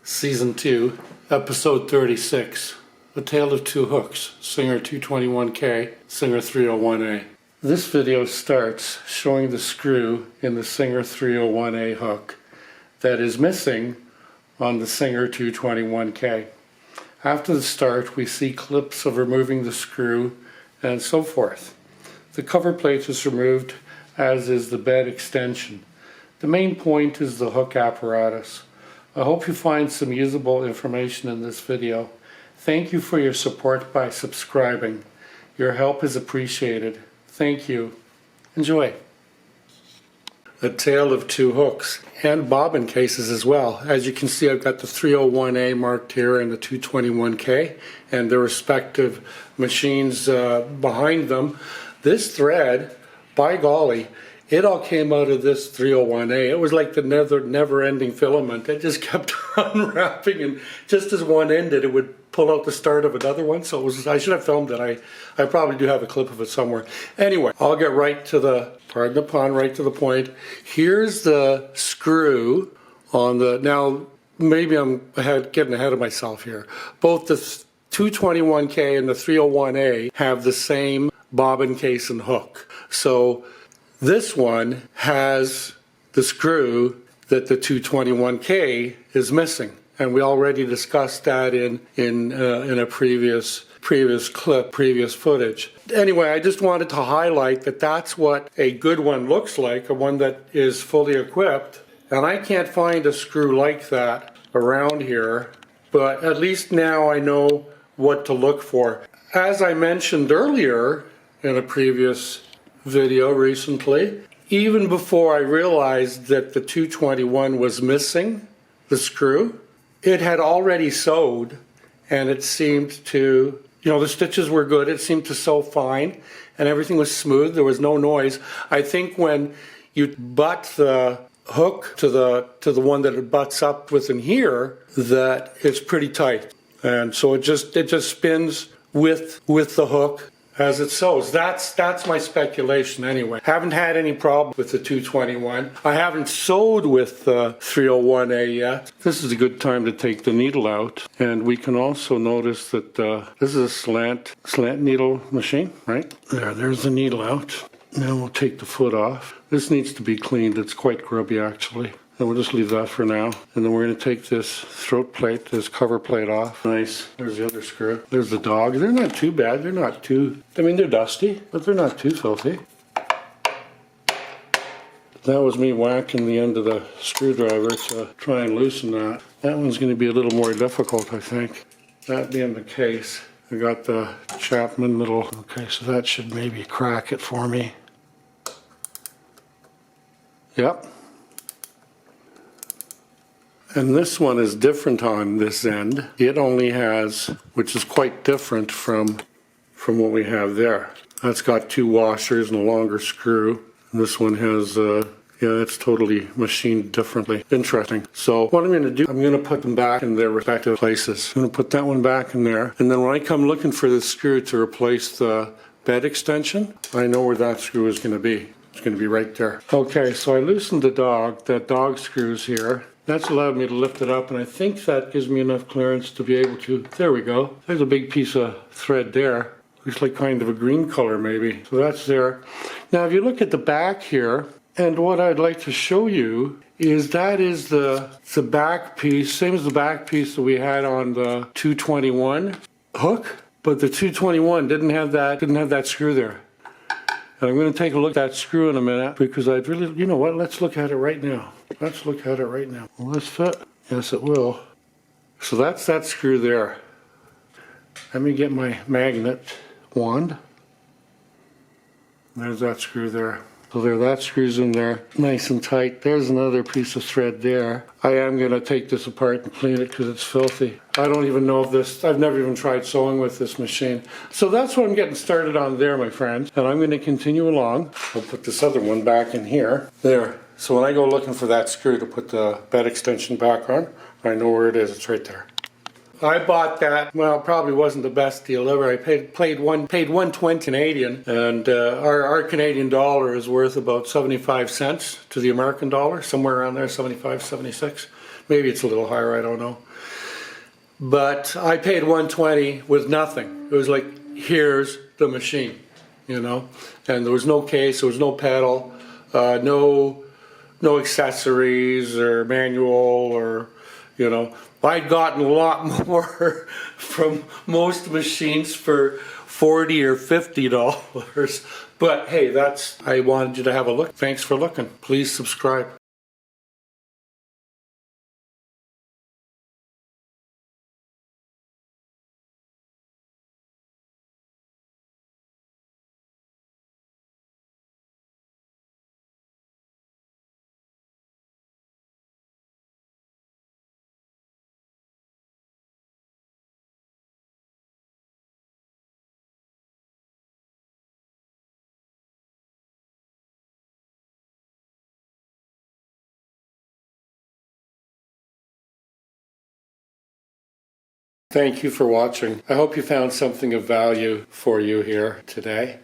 Season 2, Episode 36, A Tale of Two Hooks, Singer 221K, Singer 301A. This video starts showing the screw in the Singer 301A hook that is missing on the Singer 221K. After the start, we see clips of removing the screw and so forth. The cover plate is removed, as is the bed extension. The main point is the hook apparatus. I hope you find some usable information in this video. Thank you for your support by subscribing. Your help is appreciated. Thank you. Enjoy. A Tale of Two Hooks and bobbin cases as well. As you can see, I've got the 301A marked here and the 221K and their respective machines behind them. This thread, by golly, it all came out of this 301A. It was like the never-ending filament. It just kept unwrapping, and just as one ended, it would pull out the start of another one. So it was, I should have filmed it. I probably do have a clip of it somewhere. Anyway, I'll get right to the, pardon the pun, right to the point. Here's the screw on the, now maybe I'm getting ahead of myself here. Both the 221K and the 301A have the same bobbin case and hook. So this one has the screw that the 221K is missing, and we already discussed that in a previous clip, previous footage. Anyway, I just wanted to highlight that that's what a good one looks like, a one that is fully equipped, and I can't find a screw like that around here, but at least now I know what to look for. As I mentioned earlier in a previous video recently, even before I realized that the 221 was missing the screw, it had already sewed, and it seemed to, the stitches were good, it seemed to sew fine, and everything was smooth, there was no noise. I think when you butt the hook to the one that it butts up with in here, that it's pretty tight, and so it just spins with the hook as it sews. That's my speculation anyway. Haven't had any problem with the 221. I haven't sewed with the 301A yet. This is a good time to take the needle out. And we can also notice that this is a slant needle machine, right? There's the needle out. Now we'll take the foot off. This needs to be cleaned. It's quite grubby actually. And we'll just leave that for now. And then we're going to take this throat plate, this cover plate off. Nice. There's the other screw. There's the dog. They're not too bad. They're not too, they're dusty, but they're not too filthy. That was me whacking the end of the screwdriver to try and loosen that. That one's going to be a little more difficult, I think. That being the case, I got the Chapman little, okay, so that should maybe crack it for me. Yep. And this one is different on this end. It only has, which is quite different from what we have there. That's got two washers and a longer screw. And this one has, it's totally machined differently. Interesting. So what I'm going to do, I'm going to put them back in their respective places. I'm going to put that one back in there. And then when I come looking for this screw to replace the bed extension, I know where that screw is going to be. It's going to be right there. Okay, so I loosened the dog screws here. That's allowed me to lift it up, and I think that gives me enough clearance to be able to, there we go. There's a big piece of thread there. Looks like kind of a green color maybe. So that's there. Now if you look at the back here, and what I'd like to show you is that is the back piece, same as the back piece that we had on the 221 hook, but the 221 didn't have that screw there. And I'm going to take a look at that screw in a minute because I'd really, you know what, let's look at it right now. Let's look at it right now. Will this fit? Yes, it will. So that's that screw there. Let me get my magnet wand. There's that screw there. So there, that screw's in there, nice and tight. There's another piece of thread there. I am going to take this apart and clean it because it's filthy. I don't even know if this, I've never even tried sewing with this machine. So that's what I'm getting started on there, my friends. And I'm going to continue along. I'll put this other one back in here. There. So when I go looking for that screw to put the bed extension back on, I know where it is. It's right there. I bought that, well, probably wasn't the best deal ever. I paid $1.20 Canadian, and our Canadian dollar is worth about 75 cents to the American dollar, somewhere around there, 75, 76. Maybe it's a little higher, I don't know. But I paid $120 with nothing. It was like, here's the machine, you know? And there was no case, there was no pedal, no accessories or manual or, you know. I'd gotten a lot more from most machines for $40 or $50. But hey, I wanted you to have a look. Thanks for looking. Please subscribe. Thank you for watching. I hope you found something of value for you here today.